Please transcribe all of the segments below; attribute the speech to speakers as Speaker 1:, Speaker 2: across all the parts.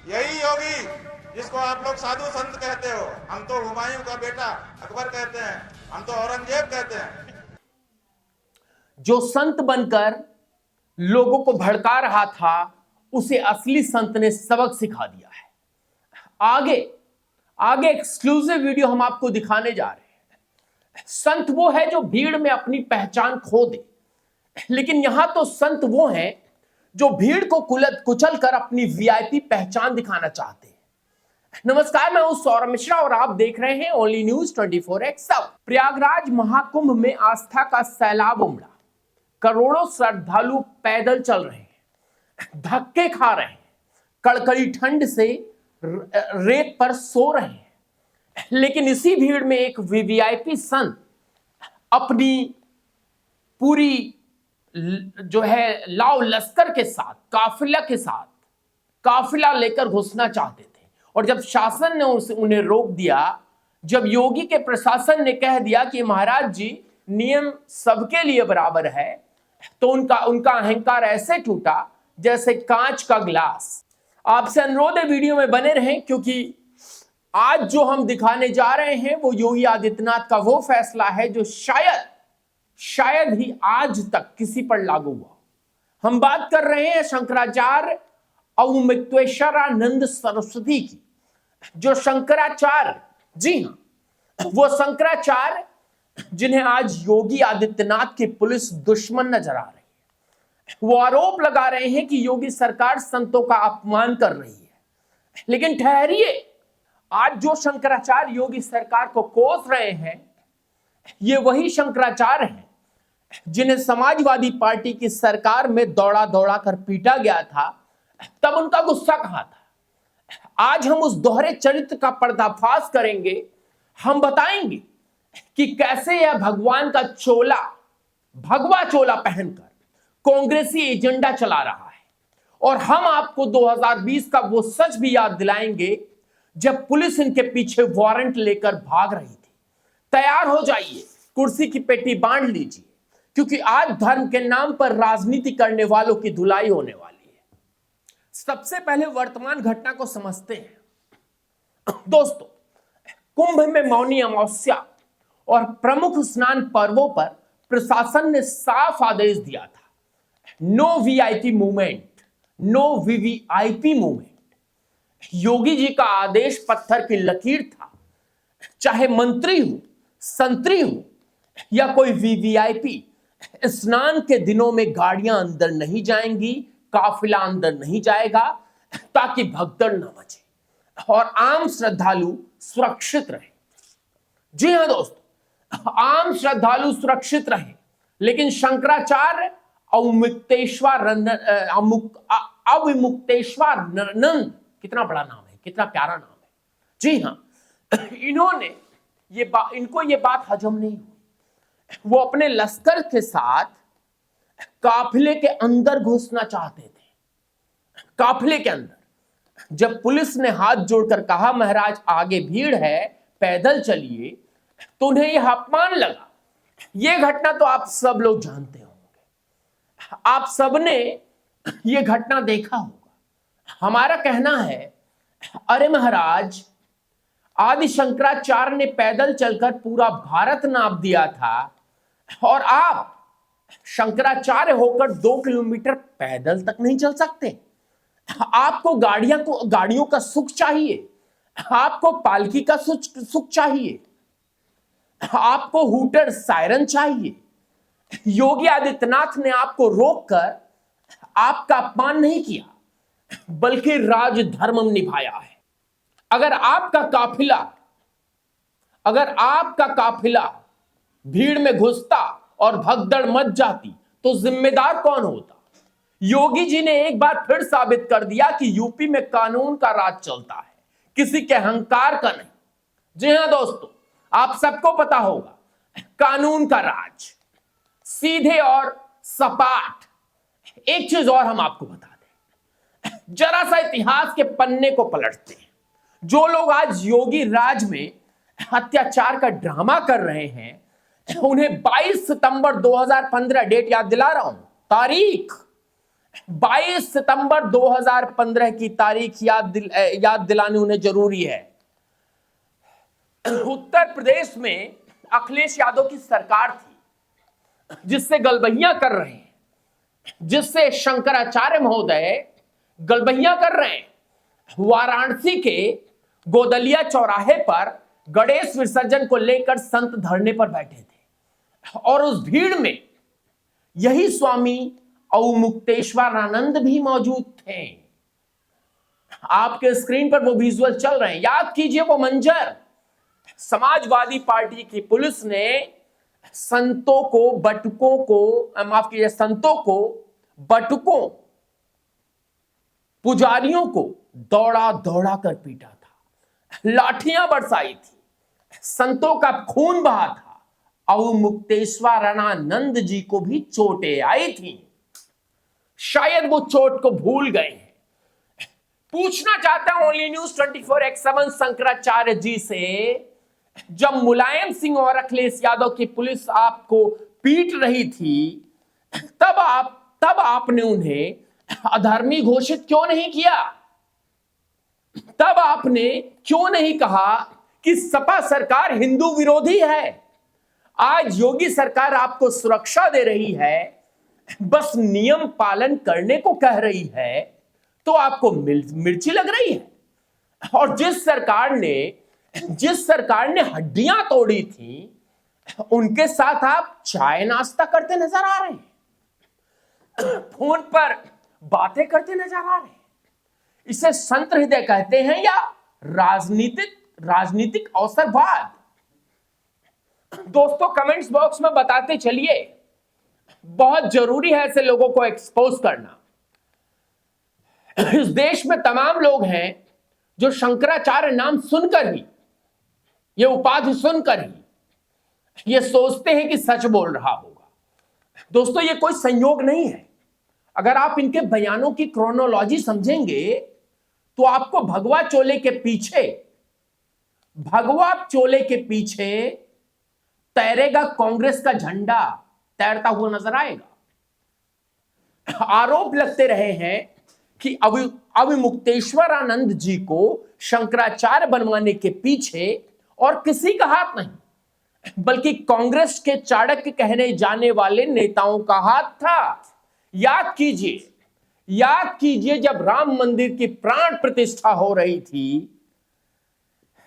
Speaker 1: यही योगी जिसको आप लोग साधु संत कहते हो, हम तो हुमायूं का बेटा अकबर कहते हैं, हम तो औरंगजेब कहते हैं।
Speaker 2: जो संत बनकर लोगों को भड़का रहा था, उसे असली संत ने सबक सिखा दिया है। आगे आगे एक्सक्लूसिव वीडियो हम आपको दिखाने जा रहे हैं। संत वो है जो भीड़ में अपनी पहचान खो दे, लेकिन यहां तो संत वो हैं जो भीड़ को कुचल कर अपनी वीआईपी पहचान दिखाना चाहते हैं। नमस्कार, मैं हूं सौरभ मिश्रा और आप देख रहे हैं only news 24x7। Prayagraj Mahakumbh में आस्था का सैलाब उमड़ा। करोड़ों श्रद्धालु पैदल चल रहे हैं, धक्के खा रहे हैं, कड़कड़ी ठंड से रेत पर सो रहे हैं, लेकिन इसी भीड़ में एक वीवीआईपी संत अपनी पूरी जो है लाव लश्कर के साथ, काफिला लेकर घुसना चाहते थे। और जब शासन ने उन्हें रोक दिया, जब योगी के प्रशासन ने कह दिया कि महाराज जी नियम सबके लिए बराबर है, तो उनका अहंकार ऐसे टूटा जैसे कांच का गिलास। आपसे अनुरोध है वीडियो में बने रहें, क्योंकि आज जो हम दिखाने जा रहे हैं वो योगी आदित्यनाथ का वो फैसला है जो शायद ही आज तक किसी पर लागू हुआ। हम बात कर रहे हैं शंकराचार्य अवमुक्तेश्वरानंद सरस्वती की। जो शंकराचार्य, जी हां, वो शंकराचार्य जिन्हें आज योगी आदित्यनाथ की पुलिस दुश्मन नजर आ रही है। वो आरोप लगा रहे हैं कि योगी सरकार संतों का अपमान कर रही है। लेकिन ठहरिए, आज जो शंकराचार्य योगी सरकार को कोस रहे हैं, ये वही शंकराचार्य हैं जिन्हें समाजवादी पार्टी की सरकार में दौड़ा दौड़ा कर पीटा गया था। तब उनका गुस्सा कहां था? आज हम उस दोहरे चरित्र का पर्दाफाश करेंगे। हम बताएंगे कि कैसे यह भगवान का भगवा चोला पहनकर कांग्रेसी एजेंडा चला रहा है। और हम आपको 2020 का वो सच भी याद दिलाएंगे जब पुलिस इनके पीछे वारंट लेकर भाग रही थी। तैयार हो जाइए, कुर्सी की पेटी बांध लीजिए, क्योंकि आज धर्म के नाम पर राजनीति करने वालों की धुलाई होने वाली है। सबसे पहले वर्तमान घटना को समझते हैं। दोस्तों, कुंभ में मौनी अमावस्या और प्रमुख स्नान पर्वों पर प्रशासन ने साफ आदेश दिया था, no VIP movement, no VVIP movement. Yogi ji का आदेश पत्थर की लकीर था। चाहे मंत्री हो, संतरी हो या कोई वीवीआईपी, स्नान के दिनों में गाड़ियां अंदर नहीं जाएंगी, काफिला अंदर नहीं जाएगा, ताकि भगदड़ न मचे और आम श्रद्धालु सुरक्षित रहे। जी हां दोस्तों, आम श्रद्धालु सुरक्षित रहे। लेकिन शंकराचार्य अवमुक्तेश्वरानंद, कितना बड़ा नाम है, कितना प्यारा नाम है। जी हां, इनको ये बात हजम नहीं हुई। वो अपने लश्कर के साथ काफिले के अंदर घुसना चाहते थे। काफिले के अंदर जब पुलिस ने हाथ जोड़कर कहा महाराज आगे भीड़ है, पैदल चलिए, तो उन्हें यह अपमान लगा। यह घटना तो आप सब लोग जानते होंगे, आप सबने यह घटना देखा होगा। हमारा कहना है, अरे महाराज, आदि शंकराचार्य ने पैदल चलकर पूरा भारत नाप दिया था, और आप शंकराचार्य होकर 2 किलोमीटर पैदल तक नहीं चल सकते। आपको गाड़ियों का सुख चाहिए, आपको पालकी का सुख चाहिए, आपको हूटर सायरन चाहिए। योगी आदित्यनाथ ने आपको रोककर आपका अपमान नहीं किया, बल्कि राजधर्म निभाया है। अगर आपका काफिला भीड़ में घुसता और भगदड़ मच जाती, तो जिम्मेदार कौन होता? योगी जी ने एक बार फिर साबित कर दिया कि यूपी में कानून का राज चलता है, किसी के अहंकार का नहीं। जी हां दोस्तों, आप सबको पता होगा, कानून का राज, सीधे और सपाट। एक चीज और हम आपको बता दें, जरा सा इतिहास के पन्ने को पलटते हैं। जो लोग आज योगी राज में अत्याचार का ड्रामा कर रहे हैं, उन्हें 22 सितंबर 2015 डेट याद दिला रहा हूं, तारीख, 22 सितंबर 2015 की तारीख याद दिलानी उन्हें जरूरी है। उत्तर प्रदेश में अखिलेश यादव की सरकार थी, जिससे गलबहियां कर रहे हैं, जिससे शंकराचार्य महोदय गलबहियां कर रहे हैं। वाराणसी के गोदलिया चौराहे पर गणेश विसर्जन को लेकर संत धरने पर बैठे थे और उस भीड़ में यही स्वामी अवमुक्तेश्वरानंद भी मौजूद थे। आपके स्क्रीन पर वो विजुअल चल रहे हैं, याद कीजिए वो मंजर। समाजवादी पार्टी की पुलिस ने संतों को बटुकों पुजारियों को दौड़ा दौड़ा कर पीटा था, लाठियां बरसाई थी, संतों का खून बहा था। अवमुक्तेश्वरानंद जी को भी चोटें आई थी, शायद वो चोट को भूल गए हैं। पूछना चाहता हूं only news 24x7 Shankaracharya ji से, जब मुलायम सिंह और अखिलेश यादव की पुलिस आपको पीट रही थी, तब आपने उन्हें अधर्मी घोषित क्यों नहीं किया? तब आपने क्यों नहीं कहा कि सपा सरकार हिंदू विरोधी है? आज योगी सरकार आपको सुरक्षा दे रही है, बस नियम पालन करने को कह रही है, तो आपको मिर्ची लग रही है। और जिस सरकार ने हड्डियां तोड़ी थी, उनके साथ आप चाय नाश्ता करते नजर आ रहे हैं, फोन पर बातें करते नजर आ रहे हैं। इसे संत हृदय कहते हैं या राजनीतिक अवसरवाद? दोस्तों कमेंट्स बॉक्स में बताते चलिए, बहुत जरूरी है ऐसे लोगों को एक्सपोज करना। इस देश में तमाम लोग हैं जो शंकराचार्य नाम सुनकर ही, ये उपाधि सुनकर ही ये सोचते हैं कि सच बोल रहा होगा। दोस्तों ये कोई संयोग नहीं है। अगर आप इनके बयानों की क्रोनोलॉजी समझेंगे तो आपको भगवा चोले के पीछे तैरेगा कांग्रेस का झंडा तैरता हुआ नजर आएगा। आरोप लगते रहे हैं कि अवमुक्तेश्वरानंद जी को शंकराचार्य बनवाने के पीछे और किसी का हाथ नहीं, बल्कि कांग्रेस के चाणक्य कहने जाने वाले नेताओं का हाथ था। याद कीजिए जब राम मंदिर की प्राण प्रतिष्ठा हो रही थी,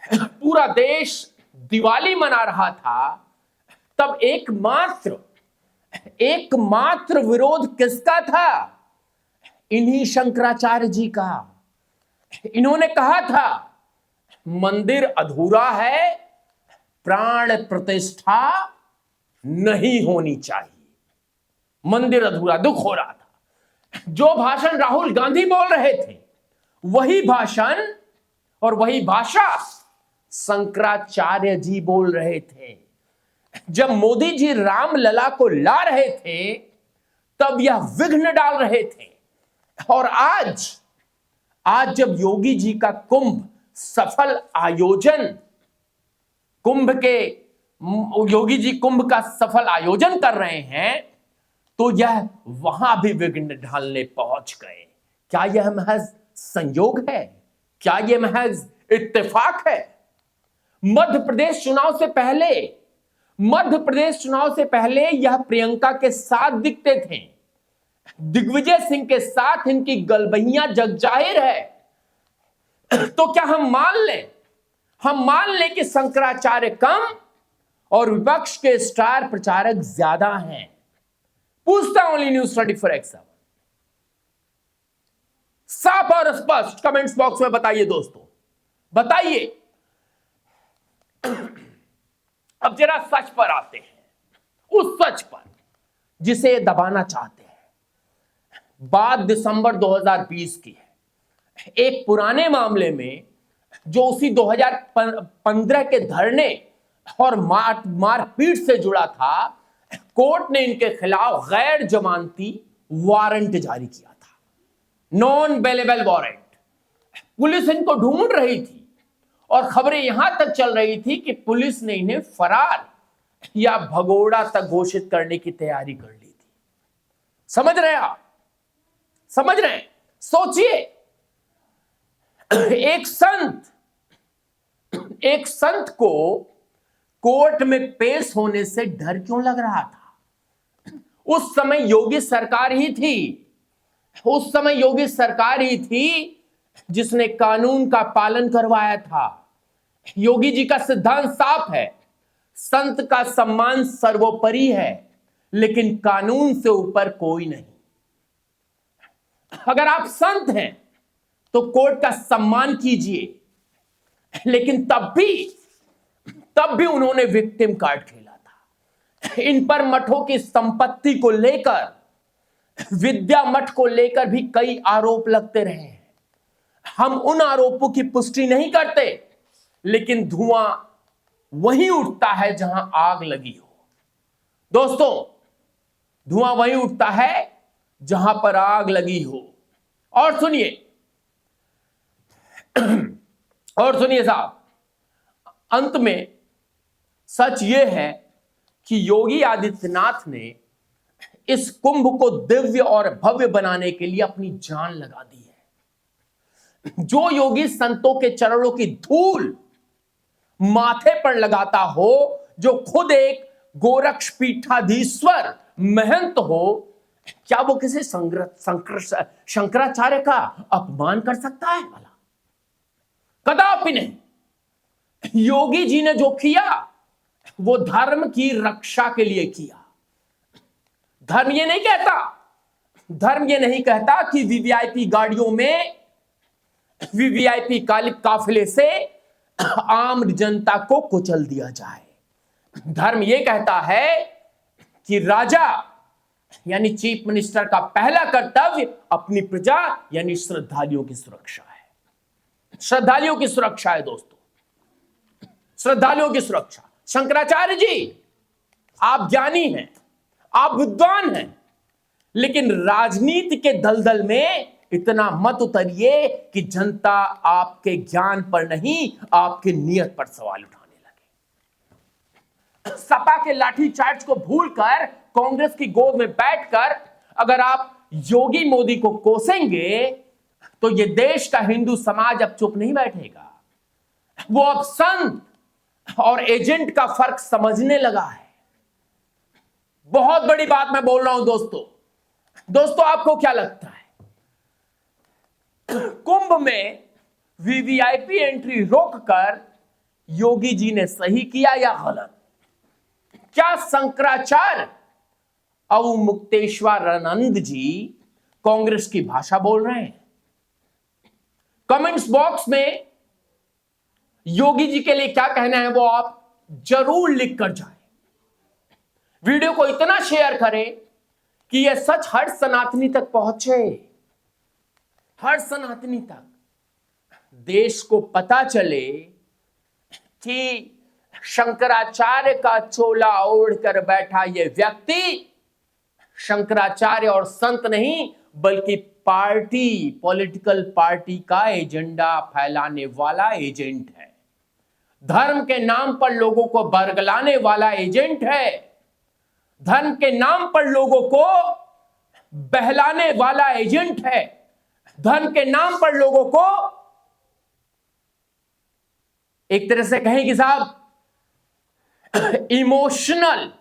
Speaker 2: पूरा देश दिवाली मना रहा था, तब एकमात्र विरोध किसका था? इन्हीं शंकराचार्य जी का। इन्होंने कहा था मंदिर अधूरा है, प्राण प्रतिष्ठा नहीं होनी चाहिए। मंदिर अधूरा, दुख हो रहा था। जो भाषण राहुल गांधी बोल रहे थे, वही भाषण और वही भाषा शंकराचार्य जी बोल रहे थे। जब मोदी जी रामलला को ला रहे थे, तब यह विघ्न डाल रहे थे। और आज जब योगी जी का योगी जी कुंभ का सफल आयोजन कर रहे हैं, तो यह वहां भी विघ्न डालने पहुंच गए। क्या यह महज संयोग है? क्या यह महज इत्तेफाक है? मध्य प्रदेश चुनाव से पहले यह प्रियंका के साथ दिखते थे, दिग्विजय सिंह के साथ इनकी गलबहियां जग जाहिर है। तो क्या हम मान लें कि शंकराचार्य कम और विपक्ष के स्टार प्रचारक ज्यादा हैं? पूछता हूं ओनली न्यूज 24x7, साफ और स्पष्ट कमेंट्स बॉक्स में बताइए दोस्तों, बताइए। अब जरा सच पर आते हैं, उस सच पर जिसे दबाना चाहते हैं। बात दिसंबर 2020 की है। एक पुराने मामले में जो उसी 2015 के धरने और मारपीट से जुड़ा था, कोर्ट ने इनके खिलाफ गैर जमानती वारंट जारी किया था, नॉन बेलेबल वारंट। पुलिस इनको ढूंढ रही थी और खबरें यहां तक चल रही थी कि पुलिस ने इन्हें फरार या भगोड़ा तक घोषित करने की तैयारी कर ली थी। समझ रहे आप? समझ रहे हैं? सोचिए, एक संत को कोर्ट में पेश होने से डर क्यों लग रहा था? उस समय योगी सरकार ही थी, उस समय योगी सरकार ही थी जिसने कानून का पालन करवाया था। योगी जी का सिद्धांत साफ है, संत का सम्मान सर्वोपरि है, लेकिन कानून से ऊपर कोई नहीं। अगर आप संत हैं तो कोर्ट का सम्मान कीजिए, लेकिन तब भी उन्होंने विक्टिम कार्ड खेला था। इन पर मठों की संपत्ति को लेकर, विद्या मठ को लेकर भी कई आरोप लगते रहे हैं। हम उन आरोपों की पुष्टि नहीं करते, लेकिन धुआं वहीं उठता है जहां आग लगी हो। दोस्तों, धुआं वहीं उठता है जहां पर आग लगी हो। और सुनिए साहब, अंत में सच यह है कि योगी आदित्यनाथ ने इस कुंभ को दिव्य और भव्य बनाने के लिए अपनी जान लगा दी है। जो योगी संतों के चरणों की धूल माथे पर लगाता हो, जो खुद एक गोरक्ष पीठाधीश्वर महंत हो, क्या वो किसी शंकराचार्य का अपमान कर सकता है? भला कदापि नहीं। योगी जी ने जो किया वो धर्म की रक्षा के लिए किया। धर्म ये नहीं कहता कि वीवीआईपी गाड़ियों में वीवीआईपी काफिले से आम जनता को कुचल दिया जाए। धर्म ये कहता है कि राजा यानी चीफ मिनिस्टर का पहला कर्तव्य अपनी प्रजा यानी श्रद्धालुओं की सुरक्षा है। श्रद्धालुओं की सुरक्षा है दोस्तों, श्रद्धालुओं की सुरक्षा। शंकराचार्य जी, आप ज्ञानी हैं, आप विद्वान हैं, लेकिन राजनीति के दलदल में इतना मत उतरिए कि जनता आपके ज्ञान पर नहीं, आपकी नीयत पर सवाल उठाने लगे। सपा के लाठी चार्ज को भूलकर कांग्रेस की गोद में बैठकर अगर आप योगी मोदी को कोसेंगे तो ये देश का हिंदू समाज अब चुप नहीं बैठेगा। वो अब संत और एजेंट का फर्क समझने लगा है। बहुत बड़ी बात मैं बोल रहा हूं दोस्तों, आपको क्या लगता है, कुंभ में वीवीआईपी एंट्री रोककर योगी जी ने सही किया या गलत? क्या शंकराचार्य अवमुक्तेश्वरानंद जी कांग्रेस की भाषा बोल रहे हैं? कमेंट्स बॉक्स में योगी जी के लिए क्या कहना है वो आप जरूर लिख कर जाएं। वीडियो को इतना शेयर करें कि यह सच हर सनातनी तक पहुंचे, हर सनातनी तक। देश को पता चले कि शंकराचार्य का चोला ओढ़ कर बैठा यह व्यक्ति शंकराचार्य और संत नहीं बल्कि पॉलिटिकल पार्टी का एजेंडा फैलाने वाला एजेंट है। धर्म के नाम पर लोगों को बरगलाने वाला एजेंट है। धर्म के नाम पर लोगों को बहलाने वाला एजेंट है। धर्म के नाम पर लोगों को एक तरह से कहें कि साहब इमोशनल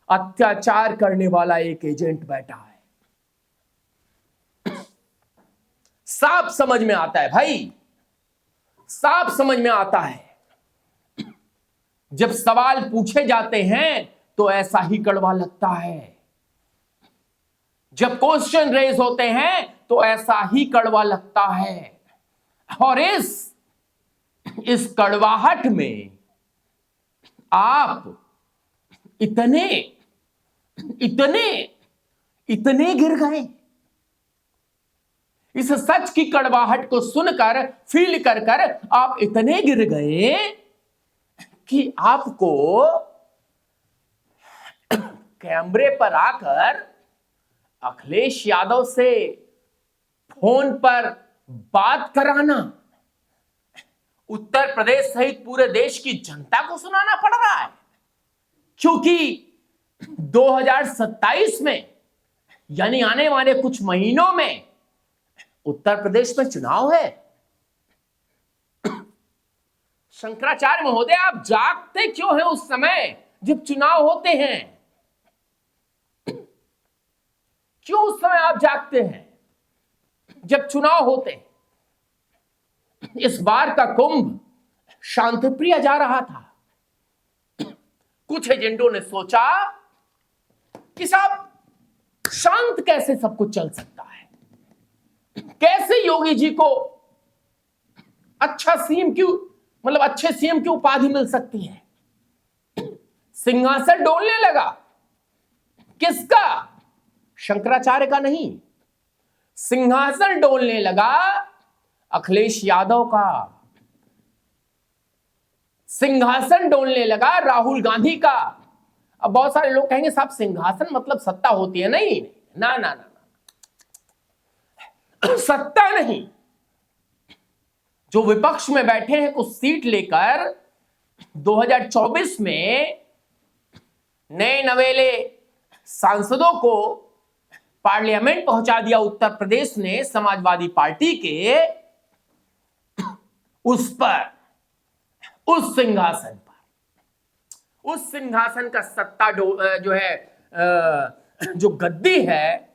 Speaker 2: अत्याचार करने वाला एक एजेंट बैठा है। साफ समझ में आता है भाई, साफ समझ में आता है। जब सवाल पूछे जाते हैं तो ऐसा ही कड़वा लगता है। जब क्वेश्चन रेज होते हैं तो ऐसा ही कड़वा लगता है। और इस कड़वाहट में आप इतने गिर गए। इस सच की कड़वाहट को सुनकर फील कर आप इतने गिर गए कि आपको कैमरे पर आकर अखिलेश यादव से फोन पर बात कराना उत्तर प्रदेश सहित पूरे देश की जनता को सुनाना पड़ रहा है, क्योंकि 2027 में यानी आने वाले कुछ महीनों में उत्तर प्रदेश में चुनाव है। शंकराचार्य महोदय, आप जागते क्यों हैं उस समय जब चुनाव होते हैं? क्यों उस समय आप जागते हैं जब चुनाव होते हैं? इस बार का कुंभ शांतिप्रिय जा रहा था। कुछ एजेंडों ने सोचा कि साहब शांत कैसे सब कुछ चल सकता है, कैसे योगी जी को अच्छा सीएम की, मतलब अच्छे सीएम की उपाधि मिल सकती है। सिंहासन डोलने लगा। किसका? शंकराचार्य का नहीं। सिंहासन डोलने लगा अखिलेश यादव का। सिंहासन डोलने लगा राहुल गांधी का। अब बहुत सारे लोग कहेंगे साहब सिंहासन मतलब सत्ता होती है। नहीं, ना ना ना, ना। सत्ता नहीं। जो विपक्ष में बैठे हैं कुछ सीट लेकर 2024 में नए नवेले सांसदों को पार्लियामेंट पहुंचा दिया उत्तर प्रदेश ने समाजवादी पार्टी के उस पर, उस सिंहासन पर। उस सिंहासन का सत्ता जो है, जो गद्दी है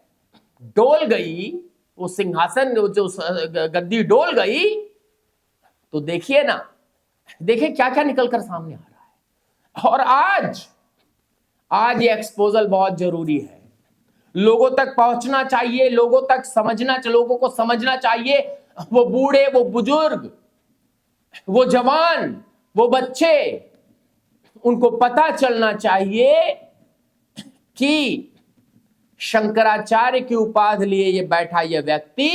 Speaker 2: डोल गई। वो सिंहासन जो गद्दी डोल गई तो देखिए ना, देखिए क्या क्या निकलकर सामने आ रहा है। और आज ये एक्सपोजल बहुत जरूरी है। लोगों तक पहुंचना चाहिए, लोगों तक लोगों को समझना चाहिए। वो बूढ़े, वो बुजुर्ग, वो जवान, वो बच्चे, उनको पता चलना चाहिए कि शंकराचार्य की उपाधि लिए ये बैठा ये व्यक्ति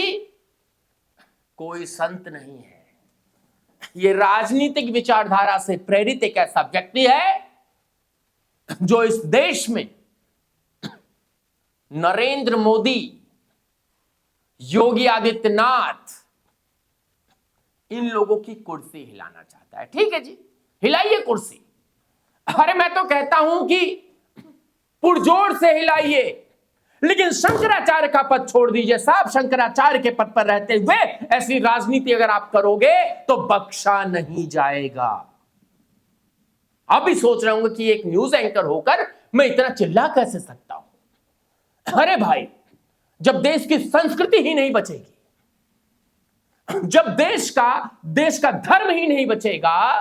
Speaker 2: कोई संत नहीं है। ये राजनीतिक विचारधारा से प्रेरित एक ऐसा व्यक्ति है जो इस देश में नरेंद्र मोदी, योगी आदित्यनाथ, इन लोगों की कुर्सी हिलाना चाहता है। ठीक है जी, हिलाइए कुर्सी। अरे मैं तो कहता हूं कि पुरजोर से हिलाइए, लेकिन शंकराचार्य का पद छोड़ दीजिए साहब। शंकराचार्य के पद पर रहते हुए ऐसी राजनीति अगर आप करोगे तो बख्शा नहीं जाएगा। आप भी सोच रहे होंगे कि एक न्यूज एंकर होकर मैं इतना चिल्ला कैसे सकता हूं। अरे भाई, जब देश की संस्कृति ही नहीं बचेगी, जब देश का धर्म ही नहीं बचेगा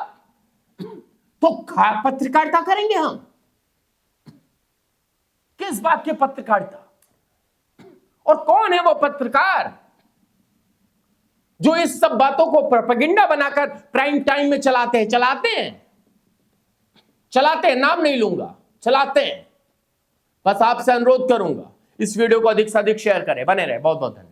Speaker 2: तो पत्रकारिता करेंगे हम? किस बात की पत्रकारिता? और कौन है वो पत्रकार जो इस सब बातों को प्रोपेगेंडा बनाकर प्राइम टाइम में चलाते हैं? नाम नहीं लूंगा, चलाते हैं। बस आपसे अनुरोध करूंगा इस वीडियो को अधिक से अधिक शेयर करें। बने रहे। बहुत बहुत धन्यवाद।